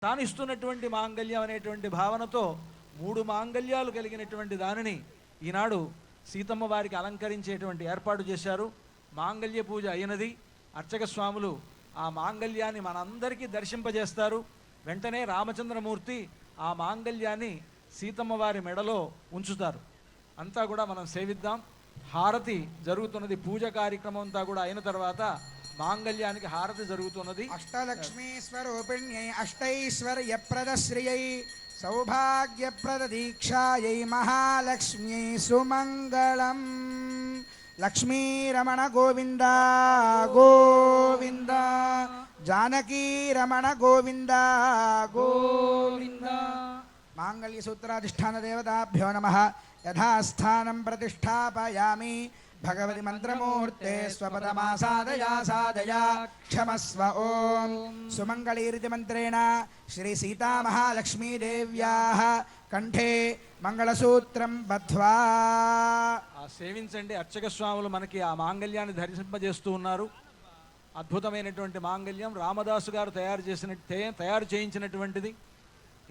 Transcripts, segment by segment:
తాను ఇస్తున్నటువంటి మాంగళ్యం అనేటువంటి భావనతో 3 మాంగళ్యాలు కలిగినటువంటి దానిని ఈనాడు సీతమ్మ వారికి అలంకరించేటువంటి ఏర్పాటు చేశారు. మాంగళ్య పూజ అయినది. అర్చక స్వాములు ఆ మాంగళ్యాన్ని మనందరికీ దర్శింపజేస్తారు. వెంటనే రామచంద్రమూర్తి ఆ మాంగళ్యాన్ని సీతమ్మ వారి మెడలో ఉంచుతారు. అంతా కూడా మనం సేవిద్దాం. హారతి జరుగుతున్నది. పూజ కార్యక్రమం అంతా కూడా అయిన తర్వాత మాంగళ్యానికి హారతి జరుగుతున్నది. అష్టలక్ష్మీ స్వరూపిణ్యై అష్టైశ్వర్యప్రదశ్రియై సౌభాగ్యప్రద దీక్షాయై మహాలక్ష్మ్యై సుమంగళం. లక్ష్మీరమణ గోవింద గోవింద, జానకీరమణ గోవింద గోవింద. మాంగళ్య సూత్రాధిష్టాన దేవతాభ్యో నమః. యథాస్థానం ప్రతిష్టాపయామి. భగవతి మంత్రమూర్తే స్వపదమాసాదయా సాదయా క్షమస్వ. ఓం సుమంగళీరితి మంత్రేణ శ్రీ సీతామహాలక్ష్మీదేవ్యాః కంఠే మంగళసూత్రం బద్ధ్వా. సేవించండి. అర్చక స్వాములు మనకి ఆ మాంగళ్యాన్ని ధరింపజేస్తూ ఉన్నారు. అద్భుతమైనటువంటి మాంగళ్యం రామదాసు గారు తయారు చేయించినటువంటిది.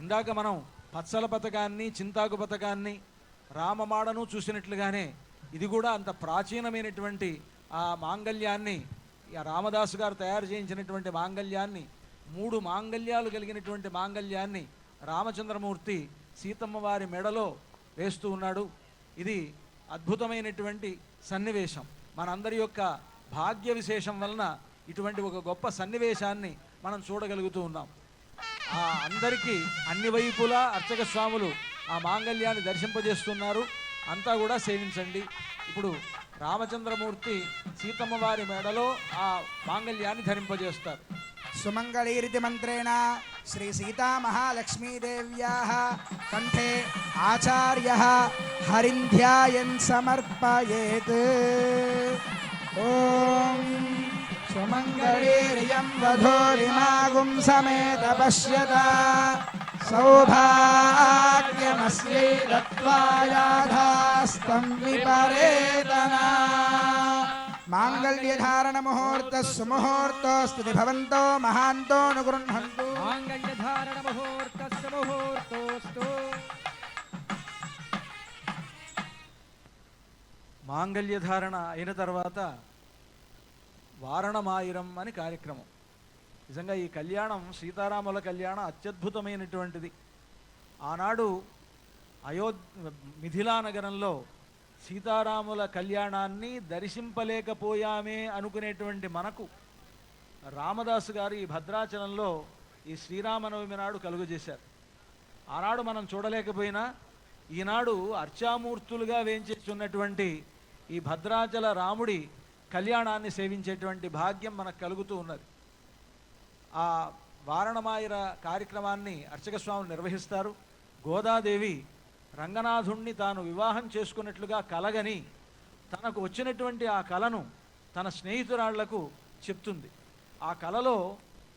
ఇందాక మనం పచ్చల పథకాన్ని, చింతాకు పథకాన్ని, రామమాడను చూసినట్లుగానే ఇది కూడా అంత ప్రాచీనమైనటువంటి ఆ మాంగళ్యాన్ని, రామదాసు గారు తయారు చేయించినటువంటి మాంగళ్యాన్ని, 3 మాంగళ్యాలు కలిగినటువంటి మాంగళ్యాన్ని రామచంద్రమూర్తి సీతమ్మ వారి మెడలో వేస్తూ ఉన్నాడు. ఇది అద్భుతమైనటువంటి సన్నివేశం. మనందరి యొక్క భాగ్య విశేషం వలన ఇటువంటి ఒక గొప్ప సన్నివేశాన్ని మనం చూడగలుగుతూ ఉన్నాం. అందరికీ అన్ని వైపులా అర్చక స్వాములు ఆ మాంగళ్యాన్ని దర్శింపజేస్తున్నారు. అంతా కూడా సేవించండి. ఇప్పుడు రామచంద్రమూర్తి సీతమ్మ వారి మెడలో ఆ మాంగళ్యాన్ని ధరింపజేస్తారు. సుమంగళీరితి మంత్రేణ శ్రీ సీతామహాలక్ష్మీదేవ్యాః కంఠే ఆచార్యః హరింధ్యాయన్ సమర్పయేత్. ఓం సుమంగళీర్యం వధూరిమాగుం సమేత పశ్యత సౌభాగ్యమస్యై దత్వాయాధాస్తం విపరేతనా. మాంగళ్యధారణ ముహూర్త సుముహూర్తోస్తు భవంతో మహాంతో అనుగృహంతు. మాంగళ్యధారణ ముహూర్త సుముహూర్తోస్తు. మాంగళ్యధారణ అయిన తర్వాత వారణమాయిరం అని కార్యక్రమం. నిజంగా ఈ కళ్యాణం, సీతారాముల కళ్యాణం అత్యద్భుతమైనటువంటిది. ఆనాడు మిథిలా నగరంలో సీతారాముల కళ్యాణాన్ని దర్శింపలేకపోయామే అనుకునేటువంటి మనకు రామదాసు గారు ఈ భద్రాచలంలో ఈ శ్రీరామనవమి నాడు కలుగజేశారు. ఆనాడు మనం చూడలేకపోయినా ఈనాడు అర్చామూర్తులుగా వేంచేస్తున్నటువంటి ఈ భద్రాచల రాముడి కళ్యాణాన్ని సేవించేటువంటి భాగ్యం మనకు కలుగుతూ ఉన్నది. ఆ వారణమాయిర కార్యక్రమాన్ని అర్చక స్వాములు నిర్వహిస్తారు. గోదాదేవి రంగనాథుణ్ణి తాను వివాహం చేసుకున్నట్లుగా కలగని తనకు వచ్చినటువంటి ఆ కలను తన స్నేహితురాళ్లకు చెప్తుంది. ఆ కలలో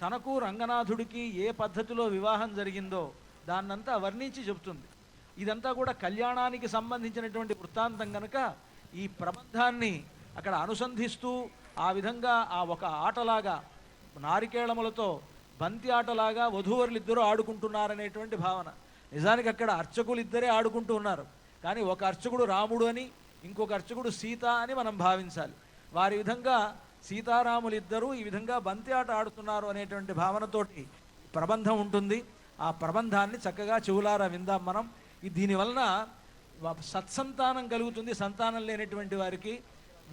తనకు రంగనాథుడికి ఏ పద్ధతిలో వివాహం జరిగిందో దాన్నంతా వర్ణించి చెప్తుంది. ఇదంతా కూడా కళ్యాణానికి సంబంధించినటువంటి వృత్తాంతం కనుక ఈ ప్రబంధాన్ని అక్కడ అనుసంధిస్తూ ఆ విధంగా ఆ ఒక ఆటలాగా, నారికేళములతో బంతి ఆటలాగా వధూవరులిద్దరూ ఆడుకుంటున్నారనేటువంటి భావన. నిజానికి అక్కడ అర్చకులు ఇద్దరే ఆడుకుంటూ ఉన్నారు. కానీ ఒక అర్చకుడు రాముడు అని, ఇంకొక అర్చకుడు సీత అని మనం భావించాలి. వారి విధంగా సీతారాములు ఇద్దరూ ఈ విధంగా బంతి ఆట ఆడుతున్నారు అనేటువంటి భావనతోటి ప్రబంధం ఉంటుంది. ఆ ప్రబంధాన్ని చక్కగా చెవులారా విందాం మనం. దీనివలన సత్సంతానం కలుగుతుంది. సంతానం లేనటువంటి వారికి,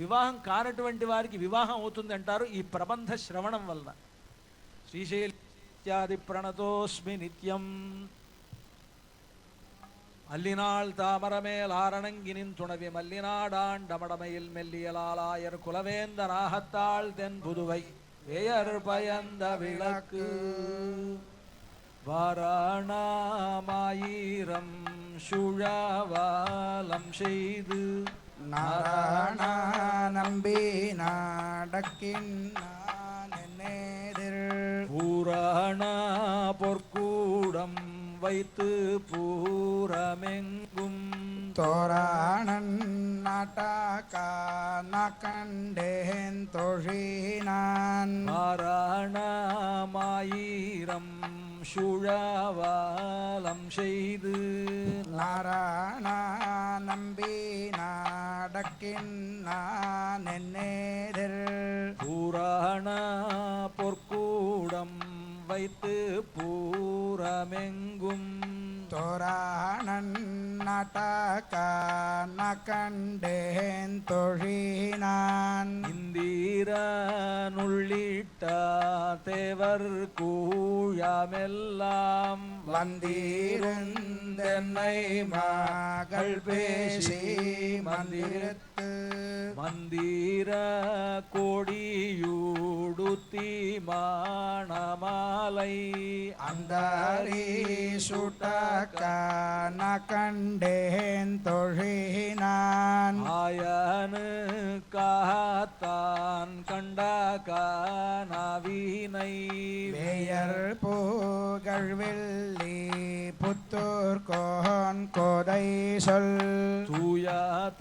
వివాహం కానటువంటి వారికి వివాహం అవుతుంది అంటారు ఈ ప్రబంధ శ్రవణం వలన. శ్రీశైల్యాది ప్రణతోస్మి నిత్యం அல்லினாள் தாமரமேல் ஆரணங்கினின் துணவி மல்லினாடாண்டமடமையில் மெல்லியலாலாயர் குலவேந்த நாகத்தாள் தென் புதுவை வேயர் பயந்த விளக்கு வாரணாமாயிரம் சுழவாலம் செய்து நாராயண நம்பி நாடக்கின்னேதிர் பூராண பொற்கூடம் வைத்து பூரமெங்கும் தோராணன் நாட்டாக்கான கண்டேன் தொழினான் மாராணமாயிரம் சூழாவாலம் செய்து நாராயண நம்பி நாடக்கின் நான் என்னேதிர் பூராண பொற்கூடம் வைத்து பூரமெங்கும் தோராணன் நாட்டக்க கண்டேன் தொழினான் இந்திர நுள்ளிட்ட தேவர் கூழமெல்லாம் வந்தீருந்தென்னை மகள் பேசி மந்திரத்து மந்திர கோடியூடுத்தி மாணமாலை அந்தாரி சுட்டக்க கண்டேன் தொழினான் ஆயனு காத்தான் கண்டகானவினை வேயர் புகழ்வெள்ளி புத்தூர் கோன் கோதை சொல் தூய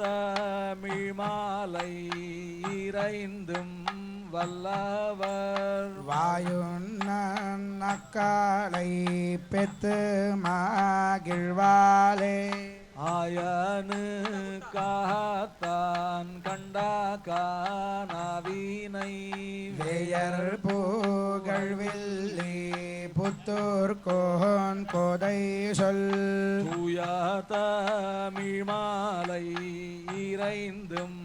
தமிழ் மாலை இறைந்தும் வல்லவர் வாயுண்ணன் அக்காலை பெத்து மகிழ்வாலே ஆயனு காத்தான் கண்டகானவினை வேயர் புகழ்வில்லி புத்தூர் கோன் கோதை சொல் தூய தமிழ் மாலை இறைந்தும்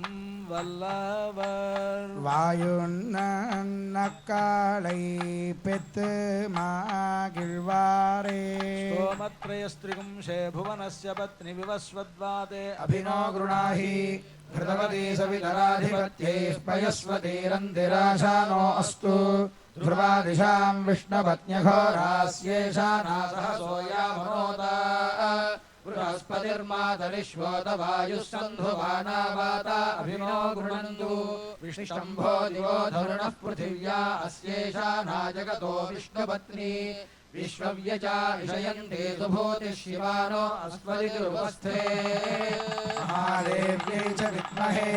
வல்லவர் வாயுண்ணன் அக்காலை பெத்து மகிழ்வாரே स्तोमत्रयस्त्रिगुंशे भुवनस्य पत्नि विवस्वद्वादे अभिनो गृणाहि घृतवती सवितराधिपत्यै पयस्वतीरन्तिराशानो अस्तु ध्रुवा दिशां विष्णुपत्न्यघोरास्येषा नासहसोयामनोता बृहस्पतिर्मातरिष्वोतवायुः सन्धुवाना वाता अभिनो गृणन्तु विष्णम्भो दिवो धरुणः पृथिव्या अस्येषा नाजगतो विष्णुपत्नी विश्वव्यचा विषयन्ते सुभूतिः शिवानो अस्मदिरुपस्थे महादेव्यै च विद्महे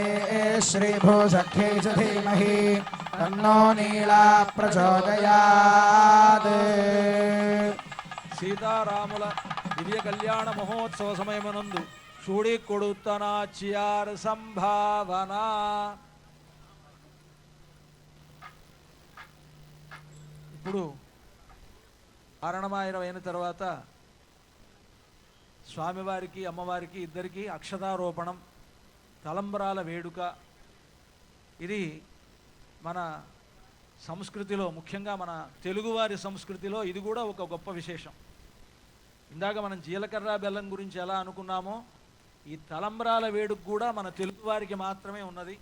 श्रीभूसख्यै च धीमहि तन्नो नीला प्रचोदयात् సీతారాముల దివ్య కళ్యాణ మహోత్సవ సమయమునందు చూడి కొడుతనాచియార్ సంభావన. ఇప్పుడు కారణమాయనం అయిన తర్వాత స్వామివారికి అమ్మవారికి ఇద్దరికి అక్షతారోపణం, తలంబరాల వేడుక. ఇది మన సంస్కృతిలో, ముఖ్యంగా మన తెలుగువారి సంస్కృతిలో ఇది కూడా ఒక గొప్ప విశేషం. ఇందాక మనం జీలకర్ర బెల్లం గురించి ఎలా అనుకున్నామో, ఈ తలంబ్రాల వేడుక కూడా మన తెలుగువారికి మాత్రమే ఉన్నది.